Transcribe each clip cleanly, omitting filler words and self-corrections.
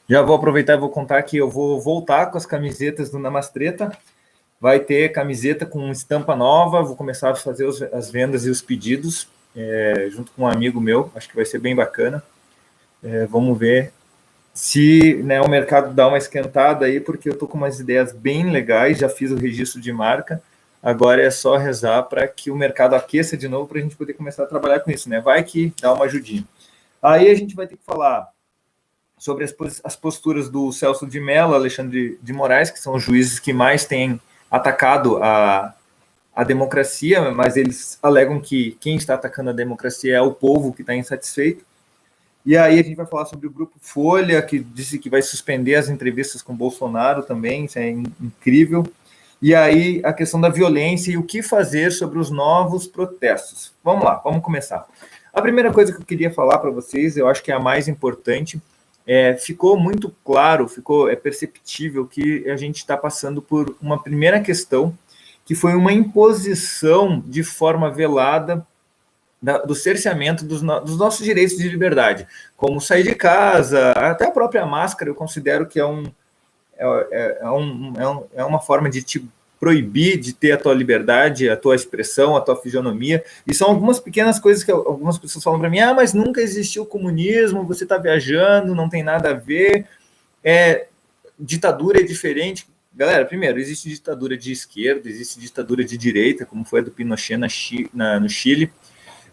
Já vou aproveitar e vou contar que eu vou voltar com as camisetas do Namastreta. Vai ter camiseta com estampa nova, vou começar a fazer as vendas e os pedidos, junto com um amigo meu, acho que vai ser bem bacana. Vamos ver se, né, o mercado dá uma esquentada aí, porque eu estou com umas ideias bem legais, já fiz o registro de marca, agora é só rezar para que o mercado aqueça de novo para a gente poder começar a trabalhar com isso, né? Vai que dá uma ajudinha. Aí a gente vai ter que falar sobre as posturas do Celso de Mello, Alexandre de Moraes, que são os juízes que mais têm atacado a democracia, mas eles alegam que quem está atacando a democracia é o povo que está insatisfeito. E aí a gente vai falar sobre o Grupo Folha, que disse que vai suspender as entrevistas com Bolsonaro também, isso é incrível. E aí a questão da violência e o que fazer sobre os novos protestos. Vamos lá, vamos começar. A primeira coisa que eu queria falar para vocês, eu acho que é a mais importante, ficou muito claro, ficou perceptível que a gente está passando por uma primeira questão, que foi uma imposição de forma velada do cerceamento dos nossos direitos de liberdade, como sair de casa, até a própria máscara, eu considero que é uma forma de te proibir de ter a tua liberdade, a tua expressão, a tua fisionomia, e são algumas pequenas coisas que algumas pessoas falam para mim, mas nunca existiu comunismo, você está viajando, não tem nada a ver, ditadura é diferente. Galera, primeiro, existe ditadura de esquerda, existe ditadura de direita, como foi a do Pinochet no Chile,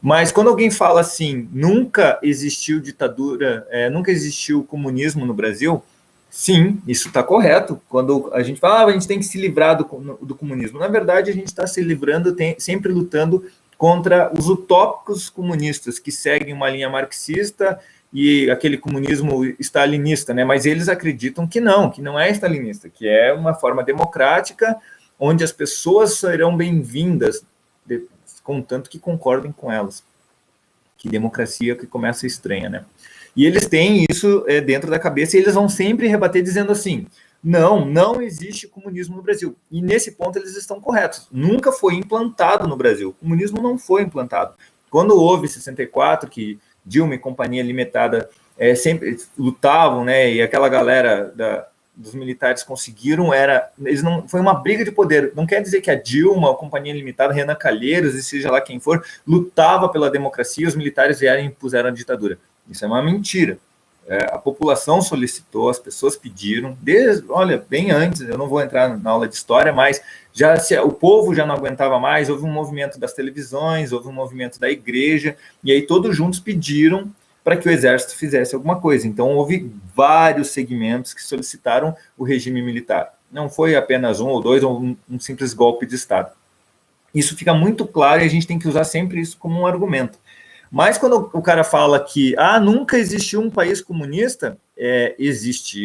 mas quando alguém fala assim, nunca existiu ditadura, nunca existiu comunismo no Brasil, sim, isso está correto. Quando a gente fala, a gente tem que se livrar do comunismo. Na verdade, a gente está se livrando, sempre lutando contra os utópicos comunistas, que seguem uma linha marxista e aquele comunismo stalinista, né? Mas eles acreditam que não é stalinista, que é uma forma democrática, onde as pessoas serão bem-vindas, contanto que concordem com elas. Que democracia que começa estranha, né? E eles têm isso dentro da cabeça e eles vão sempre rebater dizendo assim, não existe comunismo no Brasil. E nesse ponto eles estão corretos. Nunca foi implantado no Brasil. O comunismo não foi implantado. Quando houve 64, que Dilma e Companhia Limitada sempre lutavam, né? E aquela galera dos militares conseguiram, foi uma briga de poder. Não quer dizer que a Dilma, a Companhia Limitada, Renan Calheiros, e seja lá quem for, lutava pela democracia e os militares vieram e impuseram a ditadura. Isso é uma mentira. A população solicitou, as pessoas pediram, bem antes, eu não vou entrar na aula de história, mas o povo já não aguentava mais, houve um movimento das televisões, houve um movimento da igreja, e aí todos juntos pediram para que o exército fizesse alguma coisa. Então, houve vários segmentos que solicitaram o regime militar. Não foi apenas um ou dois, ou um simples golpe de Estado. Isso fica muito claro e a gente tem que usar sempre isso como um argumento. Mas quando o cara fala que nunca existiu um país comunista, existe,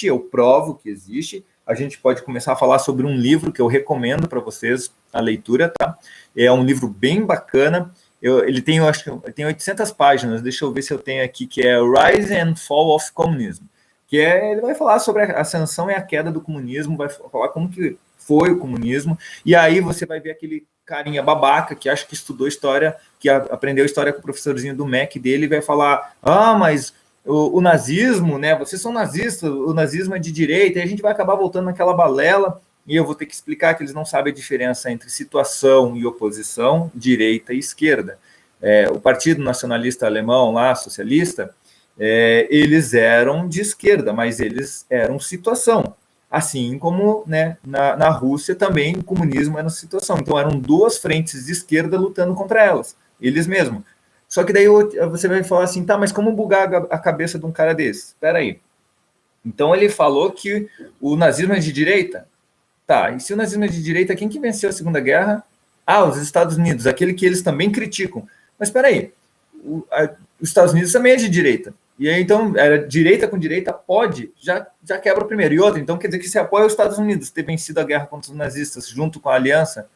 eu provo que existe. A gente pode começar a falar sobre um livro que eu recomendo para vocês a leitura, tá? É um livro bem bacana. Ele tem, acho que tem 800 páginas, deixa eu ver se eu tenho aqui, que é Rise and Fall of Communism, ele vai falar sobre a ascensão e a queda do comunismo, vai falar como que foi o comunismo, e aí você vai ver aquele carinha babaca que acha que estudou história, que aprendeu história com o professorzinho do MEC dele, e vai falar, mas o nazismo, né, vocês são nazistas, o nazismo é de direita, e a gente vai acabar voltando naquela balela, e eu vou ter que explicar que eles não sabem a diferença entre situação e oposição, direita e esquerda. O Partido Nacionalista Alemão, lá, socialista, eles eram de esquerda, mas eles eram situação. Assim como, né, na Rússia também o comunismo era situação. Então eram duas frentes de esquerda lutando contra eles mesmos. Só que daí você vai falar assim, tá, mas como bugar a cabeça de um cara desse? Espera aí. Então ele falou que o nazismo é de direita? Tá, e se o nazismo é de direita, quem que venceu a Segunda Guerra? Os Estados Unidos, aquele que eles também criticam. Mas espera aí, os Estados Unidos também é de direita. E aí, então, era direita com direita, já quebra o primeiro. E outra, então quer dizer que se apoia os Estados Unidos ter vencido a guerra contra os nazistas junto com a aliança,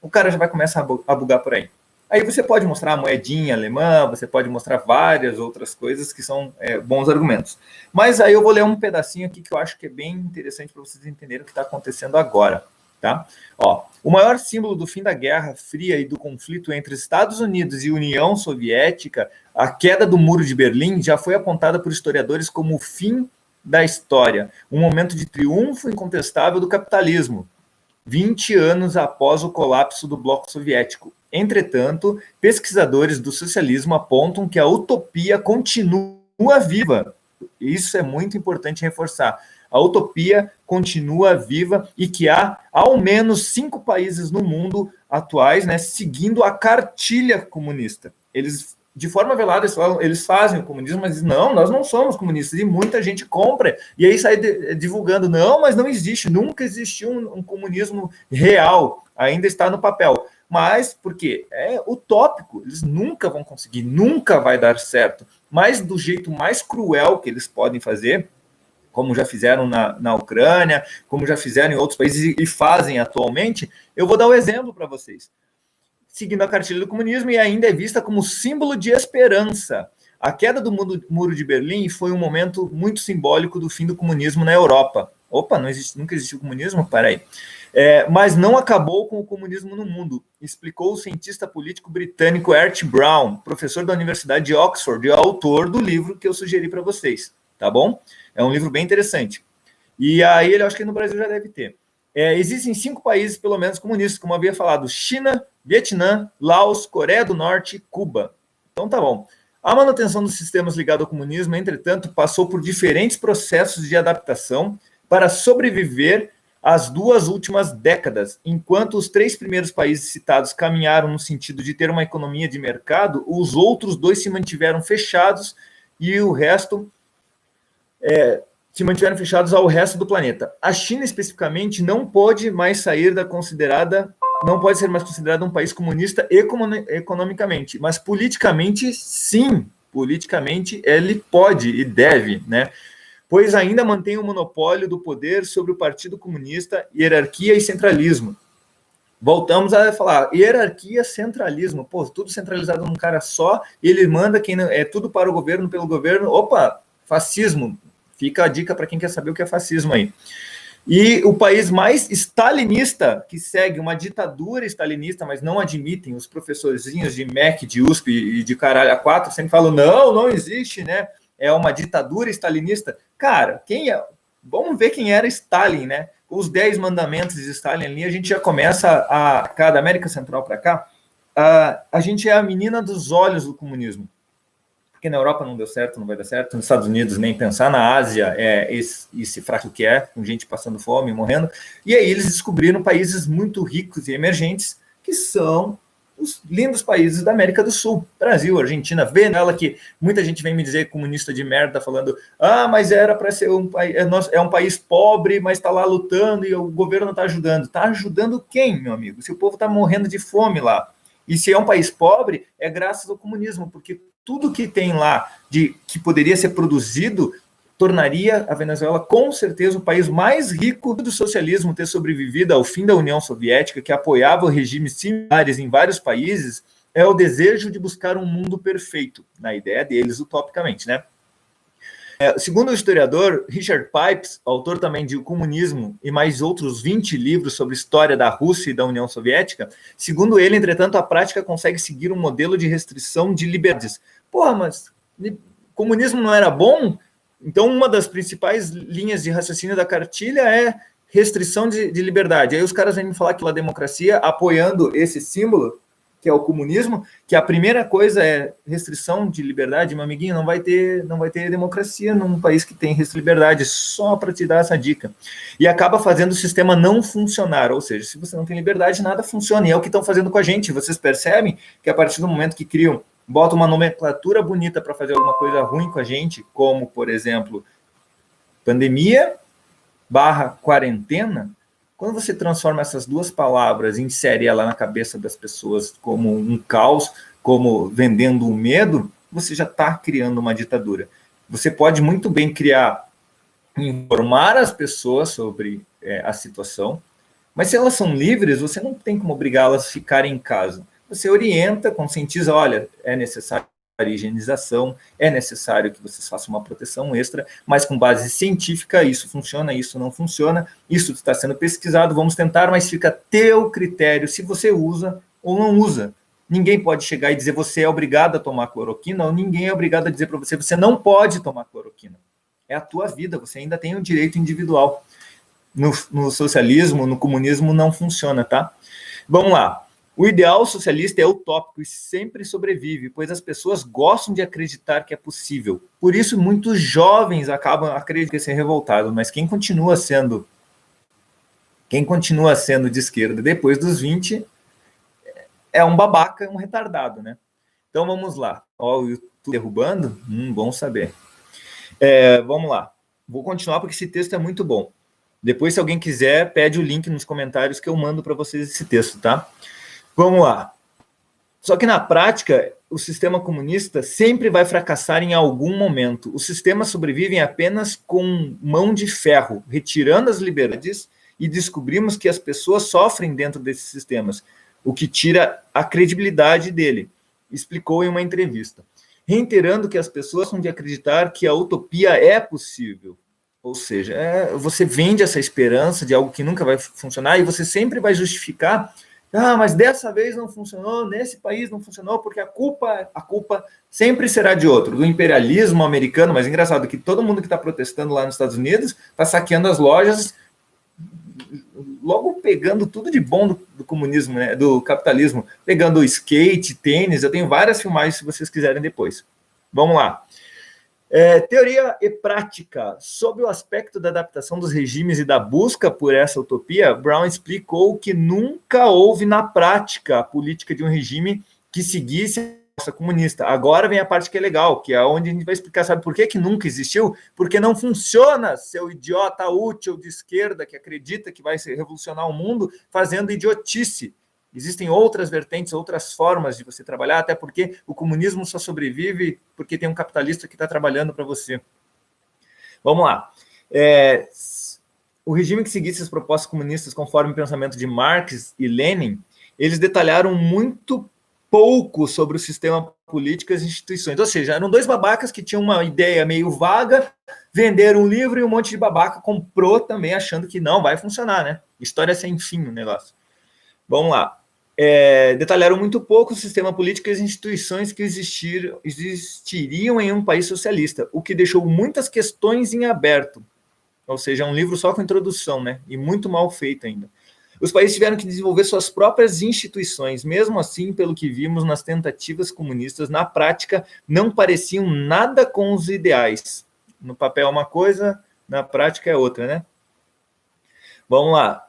o cara já vai começar a bugar por aí. Aí você pode mostrar a moedinha alemã, você pode mostrar várias outras coisas que são bons argumentos. Mas aí eu vou ler um pedacinho aqui que eu acho que é bem interessante para vocês entenderem o que está acontecendo agora. Tá? O maior símbolo do fim da Guerra Fria e do conflito entre Estados Unidos e União Soviética, a queda do Muro de Berlim, já foi apontada por historiadores como o fim da história, um momento de triunfo incontestável do capitalismo, 20 anos após o colapso do bloco soviético. Entretanto, pesquisadores do socialismo apontam que a utopia continua viva. Isso é muito importante reforçar. A utopia continua viva e que há ao menos 5 países no mundo atuais, né, seguindo a cartilha comunista. Eles, de forma velada, eles fazem o comunismo, mas dizem, não, nós não somos comunistas, e muita gente compra, e aí sai divulgando, não, mas não existe, nunca existiu um comunismo real, ainda está no papel. Mas, porque é utópico, eles nunca vão conseguir, nunca vai dar certo, mas do jeito mais cruel que eles podem fazer, como já fizeram na Ucrânia, como já fizeram em outros países e fazem atualmente, eu vou dar um exemplo para vocês. Seguindo a cartilha do comunismo, e ainda é vista como símbolo de esperança. A queda do Muro de Berlim foi um momento muito simbólico do fim do comunismo na Europa. Opa, nunca existiu comunismo? Peraí. Mas não acabou com o comunismo no mundo, explicou o cientista político britânico Ert Brown, professor da Universidade de Oxford e autor do livro que eu sugeri para vocês, tá bom? É um livro bem interessante. E aí, eu acho que no Brasil já deve ter. Existem 5 países, pelo menos, comunistas, como eu havia falado: China, Vietnã, Laos, Coreia do Norte e Cuba. Então, tá bom. A manutenção dos sistemas ligados ao comunismo, entretanto, passou por diferentes processos de adaptação para sobreviver às 2 últimas décadas. Enquanto os 3 primeiros países citados caminharam no sentido de ter uma economia de mercado, os outros 2 se mantiveram fechados e o resto se mantiveram fechados ao resto do planeta. A China, especificamente, não pode ser mais considerada um país comunista economicamente, mas politicamente, sim. Politicamente, ele pode e deve, né? Pois ainda mantém o monopólio do poder sobre o Partido Comunista, hierarquia e centralismo. Voltamos a falar, hierarquia, centralismo, pô, tudo centralizado num cara só, ele manda quem não, tudo para o governo, pelo governo, opa, fascismo. Fica a dica para quem quer saber o que é fascismo aí. E o país mais stalinista, que segue uma ditadura stalinista, mas não admitem, os professorzinhos de MEC, de USP e de caralho a 4, sempre falam, não existe, né? É uma ditadura stalinista. Cara, vamos ver quem era Stalin, né? Os 10 mandamentos de Stalin ali, a gente já começa da América Central para cá, a gente é a menina dos olhos do comunismo. Porque na Europa não deu certo, não vai dar certo, nos Estados Unidos nem pensar, na Ásia esse fraco que com gente passando fome, morrendo, e aí eles descobriram países muito ricos e emergentes, que são os lindos países da América do Sul, Brasil, Argentina, Venezuela, que muita gente vem me dizer, comunista de merda, falando, mas era para ser um país pobre, mas está lá lutando e o governo não está ajudando. Está ajudando quem, meu amigo? Se o povo está morrendo de fome lá. E se é um país pobre, é graças ao comunismo, porque tudo que tem lá que poderia ser produzido tornaria a Venezuela com certeza o país mais rico do socialismo. Ter sobrevivido ao fim da União Soviética, que apoiava regimes similares em vários países, é o desejo de buscar um mundo perfeito, na ideia deles, utopicamente, né? Segundo o historiador Richard Pipes, autor também de O Comunismo e mais outros 20 livros sobre história da Rússia e da União Soviética, segundo ele, entretanto, a prática consegue seguir um modelo de restrição de liberdades. Porra, mas comunismo não era bom? Então, uma das principais linhas de raciocínio da cartilha é restrição de liberdade. Aí os caras vêm me falar que a democracia, apoiando esse símbolo, que é o comunismo, que a primeira coisa é restrição de liberdade. Meu amiguinho, não vai ter democracia num país que tem restrição de liberdade, só para te dar essa dica. E acaba fazendo o sistema não funcionar, ou seja, se você não tem liberdade, nada funciona, e é o que estão fazendo com a gente. Vocês percebem que a partir do momento que botam uma nomenclatura bonita para fazer alguma coisa ruim com a gente, como, por exemplo, pandemia / quarentena, quando você transforma essas 2 palavras e insere ela na cabeça das pessoas como um caos, como vendendo um medo, você já está criando uma ditadura. Você pode muito bem informar as pessoas sobre a situação, mas se elas são livres, você não tem como obrigá-las a ficarem em casa. Você orienta, conscientiza, olha, é necessário a higienização, é necessário que vocês façam uma proteção extra, mas com base científica, isso funciona, isso não funciona, isso está sendo pesquisado, vamos tentar, mas fica a teu critério se você usa ou não usa. Ninguém pode chegar e dizer você é obrigado a tomar cloroquina, ou ninguém é obrigado a dizer para você não pode tomar cloroquina. É a tua vida, você ainda tem o direito individual. No socialismo, no comunismo, não funciona, tá? Vamos lá. O ideal socialista é utópico e sempre sobrevive, pois as pessoas gostam de acreditar que é possível. Por isso, muitos jovens acabam acreditando que ser revoltado, mas quem continua sendo de esquerda depois dos 20 é um babaca, um retardado, né? Então vamos lá. Ó, o YouTube derrubando? Bom saber. Vamos lá. Vou continuar porque esse texto é muito bom. Depois, se alguém quiser, pede o link nos comentários que eu mando para vocês esse texto, tá? Vamos lá. Só que na prática, o sistema comunista sempre vai fracassar em algum momento. Os sistemas sobrevivem apenas com mão de ferro, retirando as liberdades, e descobrimos que as pessoas sofrem dentro desses sistemas, o que tira a credibilidade dele, explicou em uma entrevista. Reiterando que as pessoas são de acreditar que a utopia é possível. Ou seja, você vende essa esperança de algo que nunca vai funcionar e você sempre vai justificar, mas dessa vez não funcionou, nesse país não funcionou, porque a culpa sempre será de outro, do imperialismo americano. Mas é engraçado que todo mundo que está protestando lá nos Estados Unidos está saqueando as lojas, logo pegando tudo de bom do comunismo, né, do capitalismo, pegando skate, tênis. Eu tenho várias filmagens se vocês quiserem depois. Vamos lá. Teoria e prática. Sob o aspecto da adaptação dos regimes e da busca por essa utopia, Brown explicou que nunca houve na prática a política de um regime que seguisse a nossa comunista. Agora vem a parte que é legal, que é onde a gente vai explicar, sabe por que nunca existiu? Porque não funciona, seu idiota útil de esquerda que acredita que vai revolucionar o mundo fazendo idiotice. Existem outras vertentes, outras formas de você trabalhar, até porque o comunismo só sobrevive porque tem um capitalista que está trabalhando para você. Vamos lá. O regime que seguisse as propostas comunistas conforme o pensamento de Marx e Lenin, eles detalharam muito pouco sobre o sistema político e as instituições. Ou seja, eram dois babacas que tinham uma ideia meio vaga, venderam um livro e um monte de babaca comprou também, achando que não vai funcionar, né? História sem fim o negócio. Vamos lá. Detalharam muito pouco o sistema político e as instituições que existiriam em um país socialista, o que deixou muitas questões em aberto. Ou seja, é um livro só com introdução, né? E muito mal feito ainda. Os países tiveram que desenvolver suas próprias instituições. Mesmo assim, pelo que vimos nas tentativas comunistas, na prática, não pareciam nada com os ideais. No papel é uma coisa, na prática é outra, né? Vamos lá.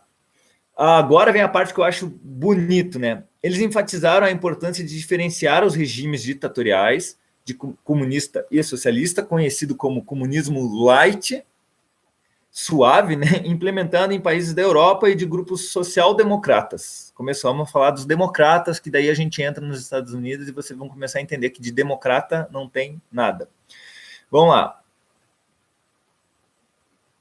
Agora vem a parte que eu acho bonito, né? Eles enfatizaram a importância de diferenciar os regimes ditatoriais de comunista e socialista, conhecido como comunismo light, suave, né? Implementado em países da Europa e de grupos social-democratas. Começamos a falar dos democratas, que daí a gente entra nos Estados Unidos e vocês vão começar a entender que de democrata não tem nada. Vamos lá.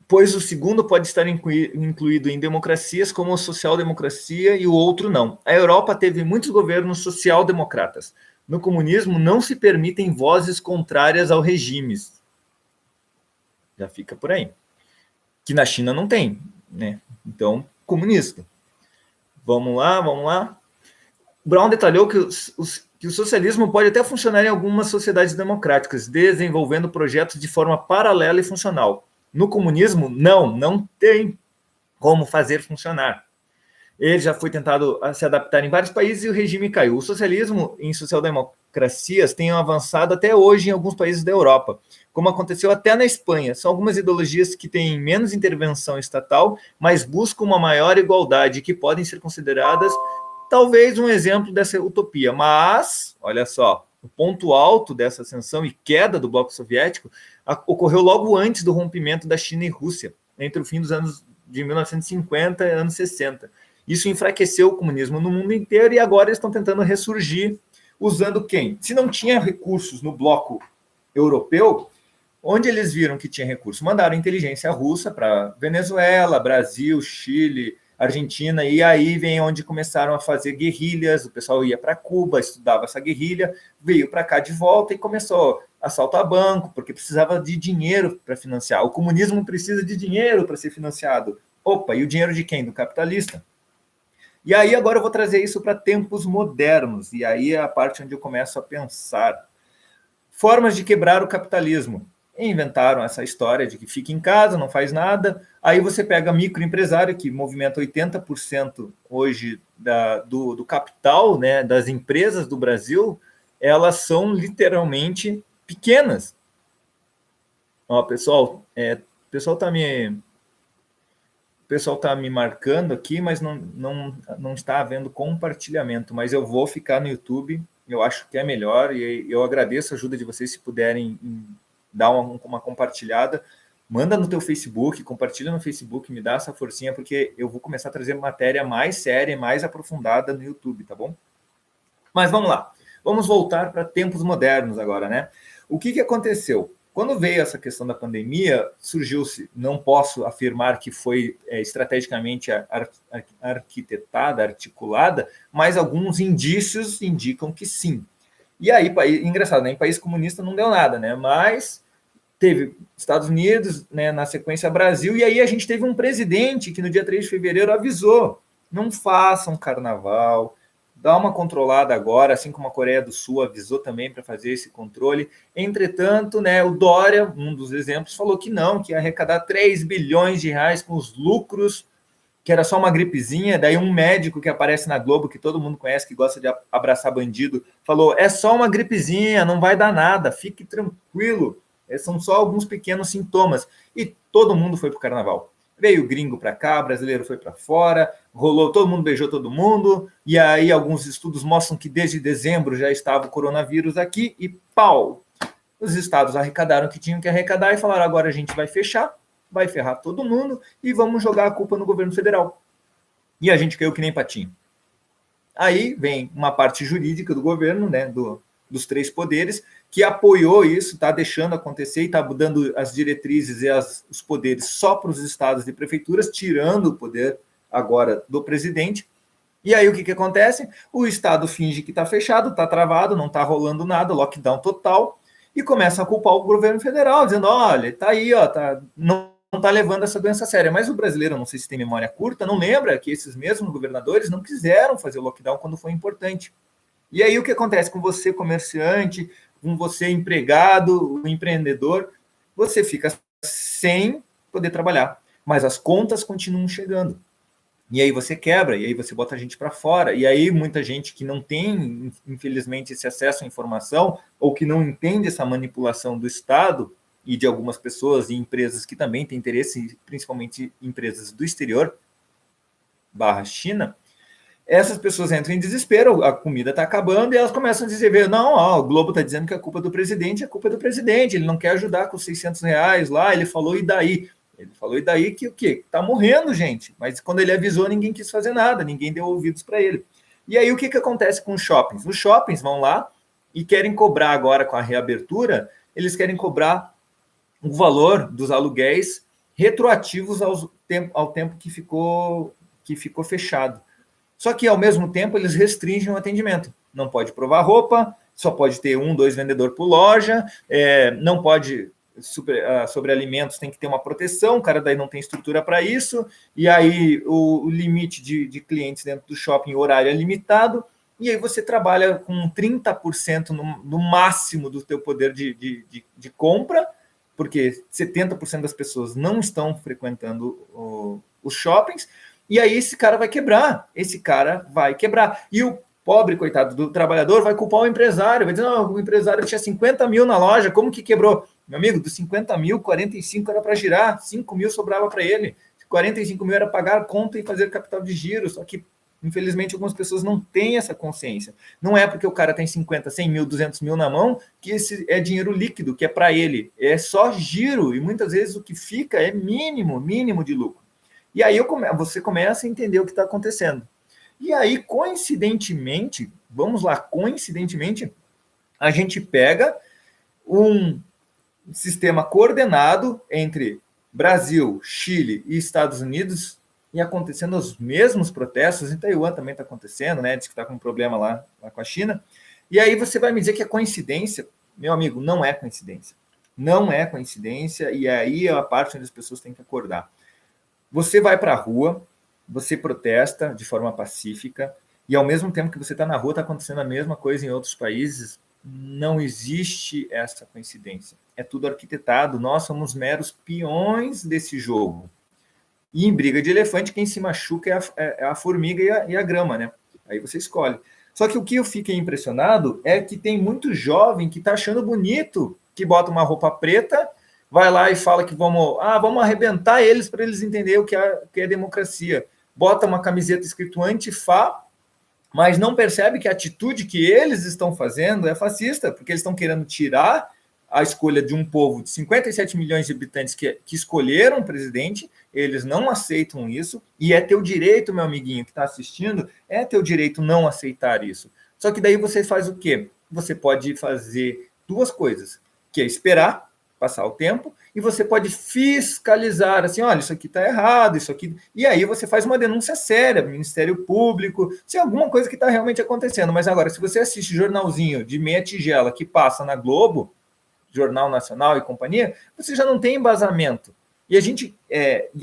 Pois o segundo pode estar incluído em democracias como a social-democracia e o outro não. A Europa teve muitos governos social-democratas. No comunismo não se permitem vozes contrárias ao regimes. Já fica por aí. Que na China não tem, né? Então, comunista. Vamos lá. Brown detalhou que o socialismo pode até funcionar em algumas sociedades democráticas, desenvolvendo projetos de forma paralela e funcional. No comunismo, não tem como fazer funcionar. Ele já foi tentado se adaptar em vários países e o regime caiu. O socialismo em social-democracias tem avançado até hoje em alguns países da Europa, como aconteceu até na Espanha. São algumas ideologias que têm menos intervenção estatal, mas buscam uma maior igualdade, que podem ser consideradas talvez um exemplo dessa utopia. Mas, olha só, o ponto alto dessa ascensão e queda do bloco soviético ocorreu logo antes do rompimento da China e Rússia, entre o fim dos anos de 1950 e anos 60. Isso enfraqueceu o comunismo no mundo inteiro e agora eles estão tentando ressurgir usando quem? Se não tinha recursos no bloco europeu, onde eles viram que tinha recursos? Mandaram inteligência russa para Venezuela, Brasil, Chile, Argentina, e aí vem onde começaram a fazer guerrilhas. O pessoal ia para Cuba, estudava essa guerrilha, veio para cá de volta e começou assalto a banco, porque precisava de dinheiro para financiar. O comunismo precisa de dinheiro para ser financiado. Opa, e o dinheiro de quem? Do capitalista. E aí agora eu vou trazer isso para tempos modernos, e aí é a parte onde eu começo a pensar. Formas de quebrar o capitalismo. inventaram essa história de que fica em casa, não faz nada. Aí você pega microempresário, que movimenta 80% hoje do capital, né, das empresas do Brasil, elas são literalmente pequenas. Ó, pessoal, o pessoal está me marcando aqui, mas não está havendo compartilhamento. Mas eu vou ficar no YouTube, eu acho que é melhor, e eu agradeço a ajuda de vocês se puderem dar uma compartilhada. Manda no teu Facebook, compartilha no Facebook, me dá essa forcinha, porque eu vou começar a trazer matéria mais séria, mais aprofundada no YouTube, tá bom? Mas vamos lá. Vamos voltar para tempos modernos agora, né? O que aconteceu? Quando veio essa questão da pandemia, surgiu-se, não posso afirmar que foi estrategicamente arquitetada, articulada, mas alguns indícios indicam que sim. E aí, engraçado, né? Em país comunista não deu nada, né? Mas teve Estados Unidos, né, na sequência Brasil, e aí a gente teve um presidente que no dia 3 de fevereiro avisou, não façam carnaval, dá uma controlada agora, assim como a Coreia do Sul avisou também para fazer esse controle. Entretanto, né, o Dória, um dos exemplos, falou que não, que ia arrecadar 3 bilhões de reais com os lucros, que era só uma gripezinha. Daí um médico que aparece na Globo, que todo mundo conhece, que gosta de abraçar bandido, falou, é só uma gripezinha, não vai dar nada, fique tranquilo. São só alguns pequenos sintomas. E todo mundo foi para o carnaval. Veio gringo para cá, brasileiro foi para fora, rolou, todo mundo beijou todo mundo, e aí alguns estudos mostram que desde dezembro já estava o coronavírus aqui, e pau! Os estados arrecadaram o que tinham que arrecadar e falaram, agora a gente vai fechar, vai ferrar todo mundo, e vamos jogar a culpa no governo federal. E a gente caiu que nem patinho. Aí vem uma parte jurídica do governo, né, dos três poderes, que apoiou isso, está deixando acontecer e está dando as diretrizes e os poderes só para os estados e prefeituras, tirando o poder agora do presidente. E aí o que acontece? O estado finge que está fechado, está travado, não está rolando nada, lockdown total, e começa a culpar o governo federal, dizendo, olha, está aí, ó, não está levando essa doença a sério. Mas o brasileiro, não sei se tem memória curta, não lembra que esses mesmos governadores não quiseram fazer o lockdown quando foi importante. E aí o que acontece com você, comerciante, com você, empregado, empreendedor? Você fica sem poder trabalhar, mas as contas continuam chegando. E aí você quebra, e aí você bota a gente para fora. E aí muita gente que não tem, infelizmente, esse acesso à informação, ou que não entende essa manipulação do Estado e de algumas pessoas e empresas que também têm interesse, principalmente empresas do exterior, / China, essas pessoas entram em desespero, a comida está acabando e elas começam a dizer, não, ó, o Globo está dizendo que a culpa é do presidente, ele não quer ajudar com os 600 reais lá, ele falou, e daí? Ele falou, e daí que o quê? Está morrendo, gente. Mas quando ele avisou, ninguém quis fazer nada, ninguém deu ouvidos para ele. E aí o que acontece com os shoppings? Os shoppings vão lá e querem cobrar agora com a reabertura, eles querem cobrar o valor dos aluguéis retroativos ao tempo que ficou fechado. Só que, ao mesmo tempo, eles restringem o atendimento. Não pode provar roupa, só pode ter 1, 2 vendedores por loja, não pode, sobre alimentos, tem que ter uma proteção, o cara daí não tem estrutura para isso, e aí o limite de clientes dentro do shopping, o horário é limitado, e aí você trabalha com 30% no máximo do teu poder de compra, porque 70% das pessoas não estão frequentando os shoppings, e aí esse cara vai quebrar, E o pobre, coitado do trabalhador, vai culpar o empresário, vai dizer, não, o empresário tinha 50 mil na loja, como que quebrou? Meu amigo, dos 50 mil, 45 era para girar, 5 mil sobrava para ele, 45 mil era pagar a conta e fazer capital de giro, só que, infelizmente, algumas pessoas não têm essa consciência. Não é porque o cara tem 50, 100 mil, 200 mil na mão, que esse é dinheiro líquido, que é para ele, é só giro, e muitas vezes o que fica é mínimo de lucro. E aí você começa a entender o que está acontecendo. E aí, coincidentemente, a gente pega um sistema coordenado entre Brasil, Chile e Estados Unidos e acontecendo os mesmos protestos. Em Taiwan também está acontecendo, né? Diz que está com um problema lá com a China. E aí você vai me dizer que é coincidência? Meu amigo, não é coincidência. Não é coincidência, e aí é a parte onde as pessoas têm que acordar. Você vai para a rua, você protesta de forma pacífica, e ao mesmo tempo que você está na rua, está acontecendo a mesma coisa em outros países, não existe essa coincidência. É tudo arquitetado, nós somos meros peões desse jogo. E em briga de elefante, quem se machuca é a formiga e a grama, né? Aí você escolhe. Só que o que eu fiquei impressionado é que tem muito jovem que está achando bonito, que bota uma roupa preta, vai lá e fala que vamos arrebentar eles para eles entenderem o que é democracia. Bota uma camiseta escrito Antifa, mas não percebe que a atitude que eles estão fazendo é fascista, porque eles estão querendo tirar a escolha de um povo de 57 milhões de habitantes que escolheram o presidente, eles não aceitam isso, e é teu direito, meu amiguinho que está assistindo, é teu direito não aceitar isso. Só que daí você faz o quê? Você pode fazer duas coisas, que é esperar passar o tempo, e você pode fiscalizar, assim, olha, isso aqui está errado, isso aqui... E aí você faz uma denúncia séria, Ministério Público, se é alguma coisa que está realmente acontecendo. Mas agora, se você assiste jornalzinho de meia tigela que passa na Globo, Jornal Nacional e companhia, você já não tem embasamento. E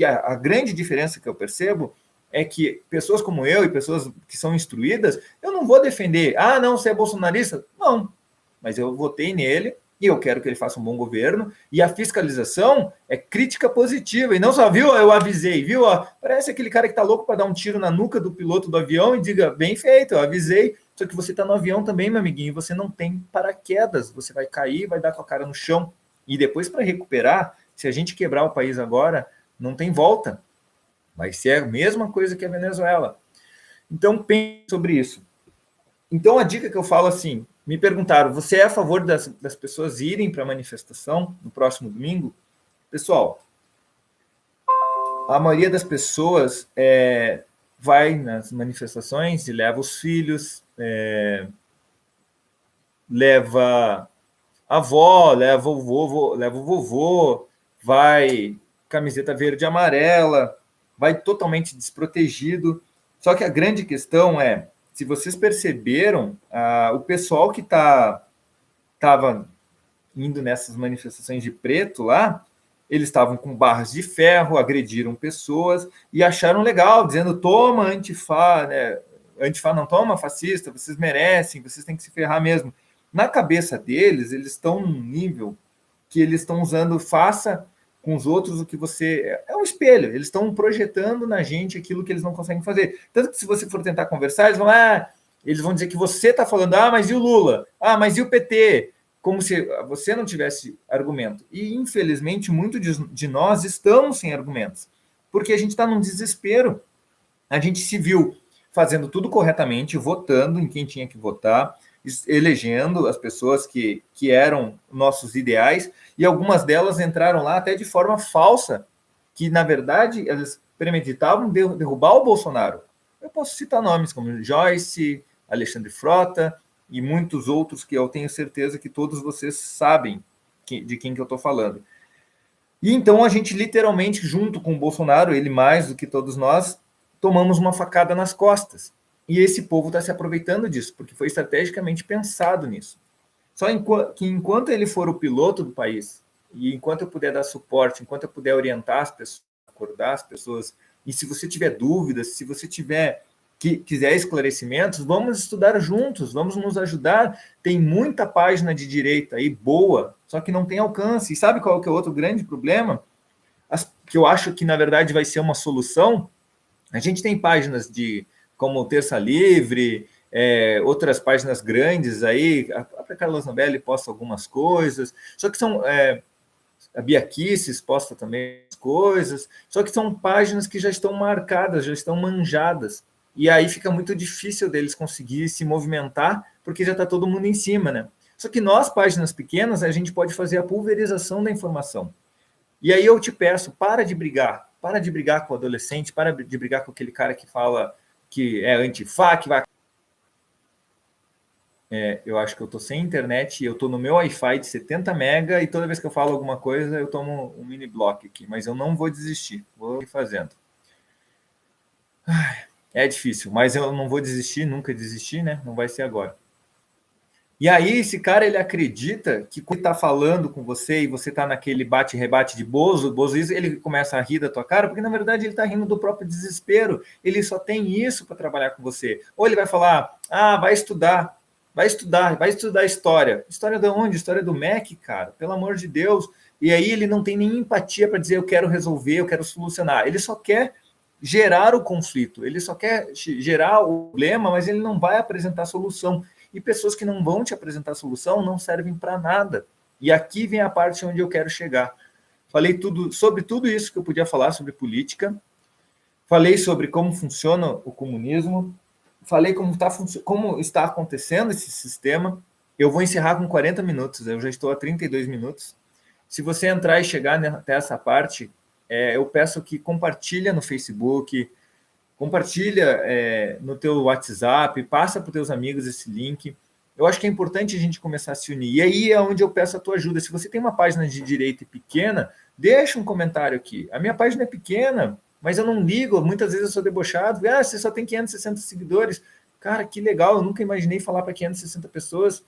a grande diferença que eu percebo é que pessoas como eu e pessoas que são instruídas, eu não vou defender, não, você é bolsonarista? Não, mas eu votei nele e eu quero que ele faça um bom governo, e a fiscalização é crítica positiva, e não só, viu, eu avisei, viu, parece aquele cara que está louco para dar um tiro na nuca do piloto do avião e diga, bem feito, eu avisei, só que você está no avião também, meu amiguinho, e você não tem paraquedas, você vai cair, vai dar com a cara no chão, e depois para recuperar, se a gente quebrar o país agora, não tem volta, vai ser a mesma coisa que a Venezuela. Então pense sobre isso. Então a dica que eu falo assim, me perguntaram, você é a favor das pessoas irem para a manifestação no próximo domingo? Pessoal, a maioria das pessoas vai nas manifestações e leva os filhos, leva a avó, leva o vovô, vai camiseta verde e amarela, vai totalmente desprotegido. Só que a grande questão é, se vocês perceberam, o pessoal que estava indo nessas manifestações de preto lá, eles estavam com barras de ferro, agrediram pessoas e acharam legal, dizendo, toma Antifa, né? Antifa não toma fascista, vocês merecem, vocês têm que se ferrar mesmo. Na cabeça deles, eles estão num nível que eles estão usando, faça com os outros o que você... É um espelho, eles estão projetando na gente aquilo que eles não conseguem fazer. Tanto que se você for tentar conversar, eles vão dizer que você está falando, mas e o Lula? Mas e o PT? Como se você não tivesse argumento. E, infelizmente, muitos de nós estamos sem argumentos, porque a gente está num desespero. A gente se viu fazendo tudo corretamente, votando em quem tinha que votar, elegendo as pessoas que eram nossos ideais, e algumas delas entraram lá até de forma falsa, que, na verdade, elas premeditavam derrubar o Bolsonaro. Eu posso citar nomes como Joyce, Alexandre Frota e muitos outros que eu tenho certeza que todos vocês sabem de quem que eu estou falando. E então a gente literalmente, junto com o Bolsonaro, ele mais do que todos nós, tomamos uma facada nas costas. E esse povo está se aproveitando disso, porque foi estrategicamente pensado nisso. Só que enquanto ele for o piloto do país, e enquanto eu puder dar suporte, enquanto eu puder orientar as pessoas, acordar as pessoas, e se você tiver dúvidas, se você quiser esclarecimentos, vamos estudar juntos, vamos nos ajudar. Tem muita página de direita aí boa, só que não tem alcance. E sabe qual que é o outro grande problema? Que eu acho que, na verdade, vai ser uma solução. A gente tem páginas como Terça Livre, outras páginas grandes aí, a própria Carla Zambelli posta algumas coisas, só que são... a Bia Kicis posta também coisas, só que são páginas que já estão marcadas, já estão manjadas. E aí fica muito difícil deles conseguir se movimentar, porque já está todo mundo em cima, né? Só que nós, páginas pequenas, a gente pode fazer a pulverização da informação. E aí eu te peço, para de brigar com o adolescente, para de brigar com aquele cara que fala que é antifa, que vai... eu acho que eu estou sem internet, eu estou no meu Wi-Fi de 70 mega e toda vez que eu falo alguma coisa, eu tomo um mini bloco aqui, mas eu não vou desistir, vou ir fazendo. É difícil, mas eu não vou desistir, nunca desistir, né? Não vai ser agora. E aí esse cara, ele acredita que quando ele está falando com você e você está naquele bate-rebate de Bozo, ele começa a rir da tua cara, porque na verdade ele está rindo do próprio desespero, ele só tem isso para trabalhar com você. Ou ele vai falar, vai estudar. vai estudar história. História de onde? História do MEC, cara, pelo amor de Deus. E aí ele não tem nem empatia para dizer eu quero resolver, eu quero solucionar. Ele só quer gerar o conflito, ele só quer gerar o problema, mas ele não vai apresentar solução. E pessoas que não vão te apresentar solução não servem para nada. E aqui vem a parte onde eu quero chegar. Falei sobre tudo isso que eu podia falar sobre política, falei sobre como funciona o comunismo, falei como está acontecendo esse sistema. Eu vou encerrar com 40 minutos, eu já estou a 32 minutos. Se você entrar e chegar até essa parte, eu peço que compartilha no Facebook, compartilha no teu WhatsApp, passa para os teus amigos esse link. Eu acho que é importante a gente começar a se unir. E aí é onde eu peço a tua ajuda. Se você tem uma página de direita pequena, deixa um comentário aqui. A minha página é pequena, mas eu não ligo. Muitas vezes eu sou debochado. Você só tem 560 seguidores. Cara, que legal. Eu nunca imaginei falar para 560 pessoas.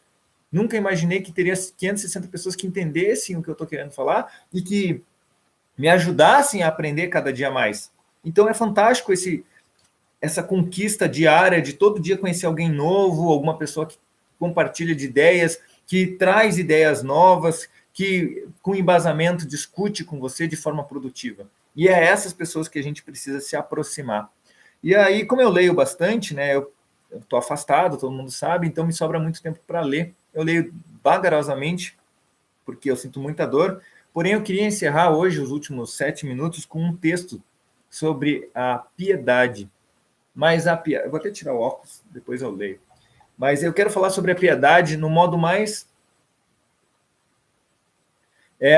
Nunca imaginei que teria 560 pessoas que entendessem o que eu estou querendo falar e que me ajudassem a aprender cada dia mais. Então é fantástico essa conquista diária de todo dia conhecer alguém novo, alguma pessoa que compartilha de ideias, que traz ideias novas, que com embasamento discute com você de forma produtiva. E é essas pessoas que a gente precisa se aproximar. E aí, como eu leio bastante, né, eu estou afastado, todo mundo sabe, então me sobra muito tempo para ler. Eu leio vagarosamente, porque eu sinto muita dor, porém eu queria encerrar hoje os últimos 7 minutos com um texto sobre a piedade. Mas eu vou até tirar o óculos, depois eu leio. Mas eu quero falar sobre a piedade no modo mais...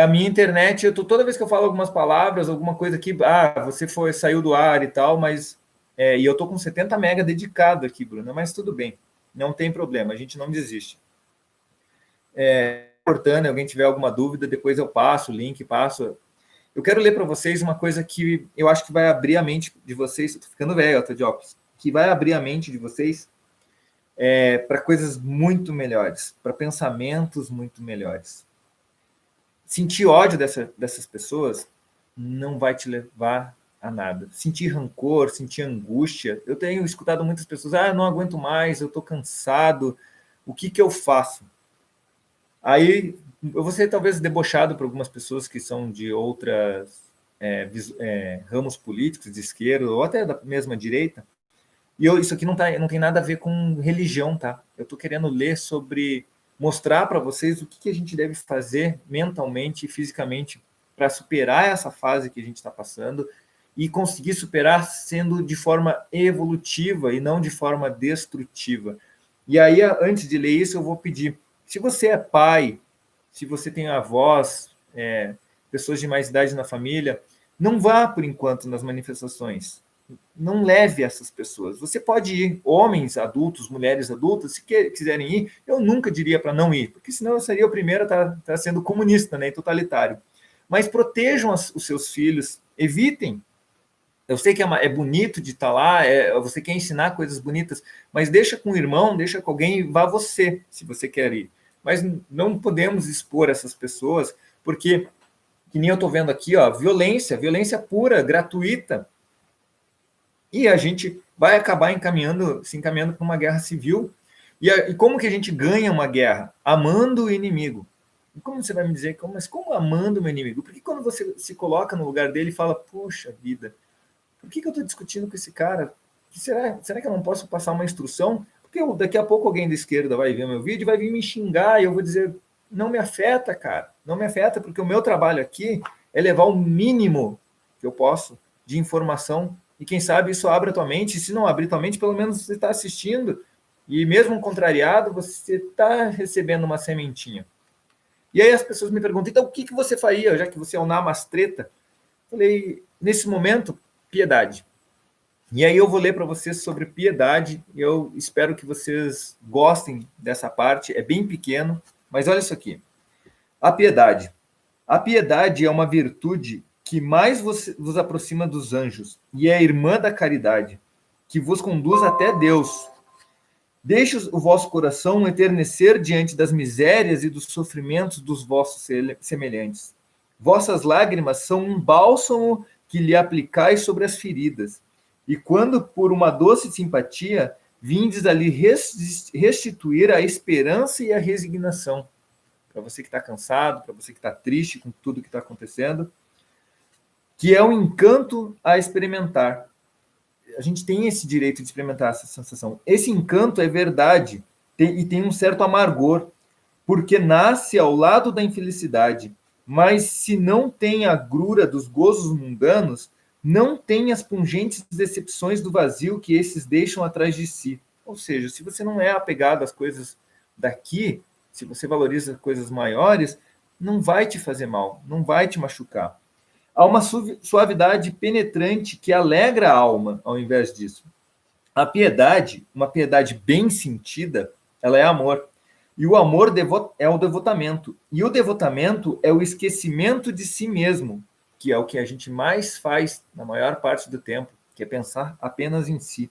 a minha internet, toda vez que eu falo algumas palavras, alguma coisa aqui, você saiu do ar e tal, mas... e eu estou com 70 mega dedicado aqui, Bruno, mas tudo bem, não tem problema, a gente não desiste. Importante, alguém tiver alguma dúvida, depois eu passo o link, passo... Eu quero ler para vocês uma coisa que eu acho que vai abrir a mente de vocês, eu estou ficando velho, eu estou de óculos, que vai abrir a mente de vocês para coisas muito melhores, para pensamentos muito melhores. Sentir ódio dessas pessoas não vai te levar a nada. Sentir rancor, sentir angústia. Eu tenho escutado muitas pessoas, eu não aguento mais, eu estou cansado, o que eu faço? Aí eu vou ser talvez debochado por algumas pessoas que são de outras ramos políticos, de esquerda, ou até da mesma direita. E isso aqui não tem nada a ver com religião, tá? Eu estou querendo ler sobre... mostrar para vocês o que a gente deve fazer mentalmente e fisicamente para superar essa fase que a gente está passando e conseguir superar sendo de forma evolutiva e não de forma destrutiva. E aí, antes de ler isso, eu vou pedir, se você é pai, se você tem avós, pessoas de mais idade na família, não vá, por enquanto, nas manifestações. Não leve essas pessoas. Você pode ir, homens adultos, mulheres adultas, se quiserem ir, eu nunca diria para não ir, porque senão eu seria o primeiro a estar sendo comunista, né, totalitário. Mas protejam os seus filhos, evitem. Eu sei que é bonito de estar lá, você quer ensinar coisas bonitas, mas deixa com o irmão, deixa com alguém e vá você, se você quer ir. Mas não podemos expor essas pessoas, porque, que nem eu estou vendo aqui, violência pura, gratuita, e a gente vai acabar se encaminhando para uma guerra civil. E como que a gente ganha uma guerra? Amando o inimigo. E como você vai me dizer, mas como amando o meu inimigo? Porque quando você se coloca no lugar dele e fala, poxa vida, por que eu estou discutindo com esse cara? Será que eu não posso passar uma instrução? Porque daqui a pouco alguém da esquerda vai ver meu vídeo e vai vir me xingar e eu vou dizer, não me afeta, cara. Não me afeta, porque o meu trabalho aqui é levar o mínimo que eu posso de informação. E quem sabe isso abre a tua mente, e se não abrir tua mente, pelo menos você está assistindo, e mesmo contrariado, você está recebendo uma sementinha. E aí as pessoas me perguntam, então o que você faria, já que você é um namastreta? Falei, nesse momento, piedade. E aí eu vou ler para vocês sobre piedade, e eu espero que vocês gostem dessa parte, é bem pequeno, mas olha isso aqui. A piedade. A piedade é uma virtude que mais vos aproxima dos anjos, e é irmã da caridade, que vos conduz até Deus. Deixe o vosso coração eternecer diante das misérias e dos sofrimentos dos vossos semelhantes. Vossas lágrimas são um bálsamo que lhe aplicais sobre as feridas, e quando, por uma doce simpatia, vindes ali restituir a esperança e a resignação. Para você que está cansado, para você que está triste com tudo que está acontecendo, que é um encanto a experimentar. A gente tem esse direito de experimentar essa sensação. Esse encanto é verdade e tem um certo amargor, porque nasce ao lado da infelicidade. Mas se não tem a agrura dos gozos mundanos, não tem as pungentes decepções do vazio que esses deixam atrás de si. Ou seja, se você não é apegado às coisas daqui, se você valoriza coisas maiores, não vai te fazer mal, não vai te machucar. Há uma suavidade penetrante que alegra a alma, ao invés disso. A piedade, uma piedade bem sentida, ela é amor. E o amor é o devotamento. E o devotamento é o esquecimento de si mesmo, que é o que a gente mais faz na maior parte do tempo, que é pensar apenas em si.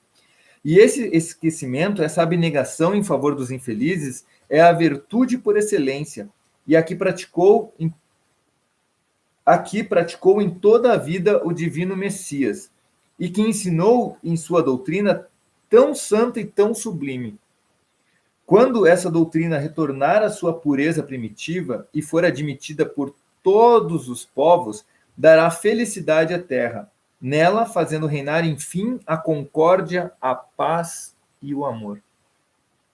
E esse esquecimento, essa abnegação em favor dos infelizes, é a virtude por excelência. E aqui praticou em toda a vida o divino Messias, e que ensinou em sua doutrina tão santa e tão sublime. Quando essa doutrina retornar à sua pureza primitiva e for admitida por todos os povos, dará felicidade à terra, nela fazendo reinar, enfim, a concórdia, a paz e o amor.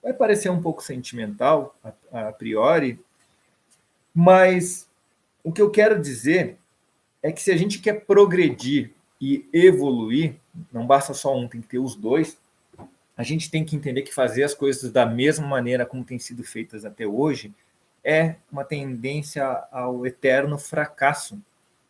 Vai parecer um pouco sentimental, a priori, mas o que eu quero dizer é que se a gente quer progredir e evoluir, não basta só um, tem que ter os dois, a gente tem que entender que fazer as coisas da mesma maneira como têm sido feitas até hoje é uma tendência ao eterno fracasso.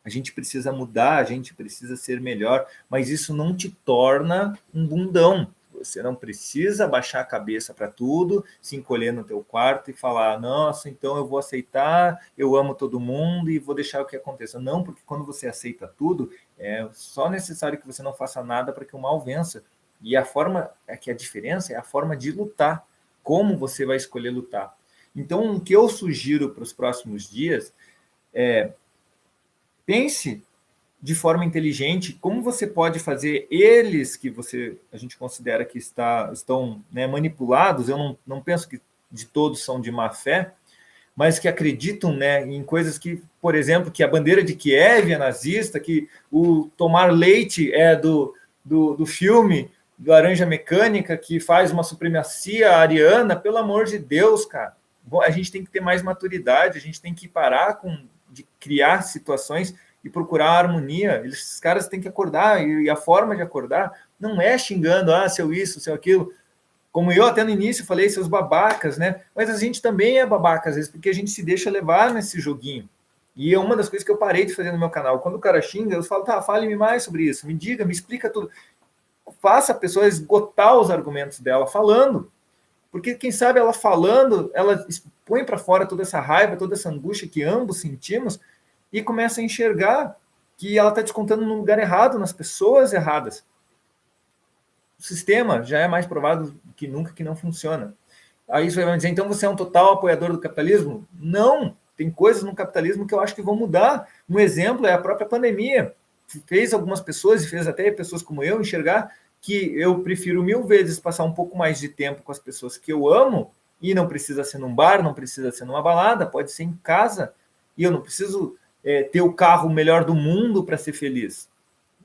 A gente precisa mudar, a gente precisa ser melhor, mas isso não te torna um bundão. Você não precisa baixar a cabeça para tudo, se encolher no teu quarto e falar, nossa, então eu vou aceitar, eu amo todo mundo e vou deixar o que aconteça. Não, porque quando você aceita tudo, é só necessário que você não faça nada para que o mal vença. E a forma, é que a diferença é a forma de lutar, como você vai escolher lutar. Então, o que eu sugiro para os próximos dias é pense de forma inteligente como você pode fazer eles que a gente considera que estão, né, manipulados. Eu não penso que de todos são de má fé, mas que acreditam, né, em coisas que, por exemplo, que a bandeira de Kiev é nazista, que o tomar leite é do filme do Laranja Mecânica, que faz uma supremacia ariana. Pelo amor de Deus, cara. A gente tem que ter mais maturidade, a gente tem que parar de criar situações e procurar harmonia. Esses caras têm que acordar, e a forma de acordar não é xingando, seu isso, seu aquilo. Como eu até no início falei, seus babacas, né? Mas a gente também é babaca, às vezes, porque a gente se deixa levar nesse joguinho. E é uma das coisas que eu parei de fazer no meu canal. Quando o cara xinga, eu falo, tá, fale-me mais sobre isso, me diga, me explica tudo. Faça a pessoa esgotar os argumentos dela falando. Porque, quem sabe, ela falando, ela põe para fora toda essa raiva, toda essa angústia que ambos sentimos e começa a enxergar que ela está descontando no lugar errado, nas pessoas erradas. O sistema já é mais provado que nunca que não funciona. Aí você vai dizer, então você é um total apoiador do capitalismo? Não! Tem coisas no capitalismo que eu acho que vão mudar. Um exemplo é a própria pandemia. Fez algumas pessoas, e fez até pessoas como eu, enxergar que eu prefiro 1000 vezes passar um pouco mais de tempo com as pessoas que eu amo, e não precisa ser num bar, não precisa ser numa balada, pode ser em casa, e eu não preciso ter o carro melhor do mundo para ser feliz.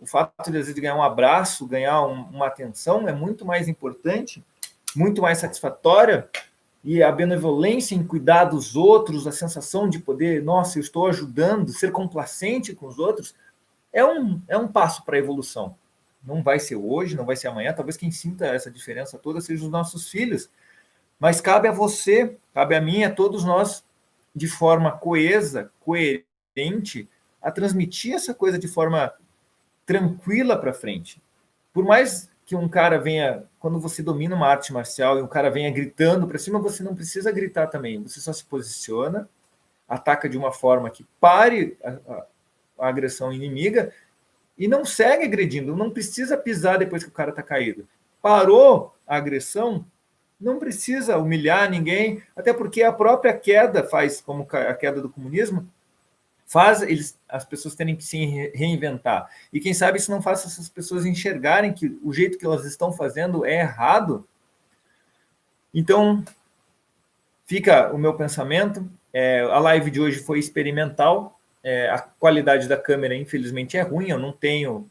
O fato de, às vezes, ganhar um abraço, ganhar uma atenção é muito mais importante, muito mais satisfatória, e a benevolência em cuidar dos outros, a sensação de poder, nossa, eu estou ajudando, ser complacente com os outros, é um passo para a evolução. Não vai ser hoje, não vai ser amanhã, talvez quem sinta essa diferença toda sejam os nossos filhos, mas cabe a você, cabe a mim, a todos nós, de forma coesa, coerente, a transmitir essa coisa de forma tranquila para frente. Por mais que um cara venha, quando você domina uma arte marcial e um cara venha gritando para cima, você não precisa gritar também, você só se posiciona, ataca de uma forma que pare a agressão inimiga e não segue agredindo, não precisa pisar depois que o cara está caído. Parou a agressão, não precisa humilhar ninguém, até porque a própria queda faz, como a queda do comunismo, faz as pessoas terem que se reinventar. E quem sabe isso não faça essas pessoas enxergarem que o jeito que elas estão fazendo é errado, Então, fica o meu pensamento. A live de hoje foi experimental. A qualidade da câmera, infelizmente, é ruim. Eu não tenho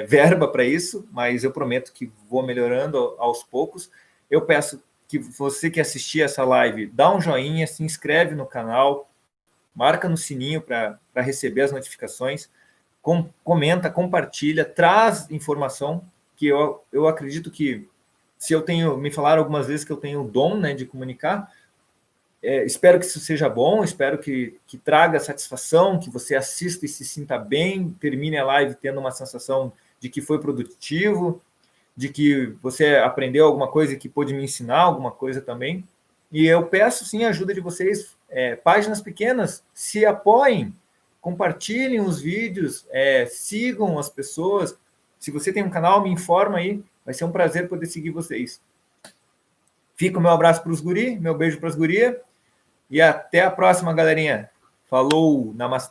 verba para isso, mas eu prometo que vou melhorando aos poucos. Eu peço que você que assistir essa live, dá um joinha, se inscreve no canal, marca no sininho para receber as notificações, comenta, compartilha, traz informação, que eu acredito que se eu tenho, me falaram algumas vezes que eu tenho o dom, né, de comunicar, espero que isso seja bom, espero que traga satisfação, que você assista e se sinta bem, termine a live tendo uma sensação de que foi produtivo, de que você aprendeu alguma coisa e que pôde me ensinar alguma coisa também. E eu peço, sim, a ajuda de vocês, páginas pequenas, se apoiem, compartilhem os vídeos, sigam as pessoas. Se você tem um canal, me informa aí, vai ser um prazer poder seguir vocês. Fica o meu abraço para os guri, meu beijo para as gurias, e até a próxima, galerinha. Falou, namastê.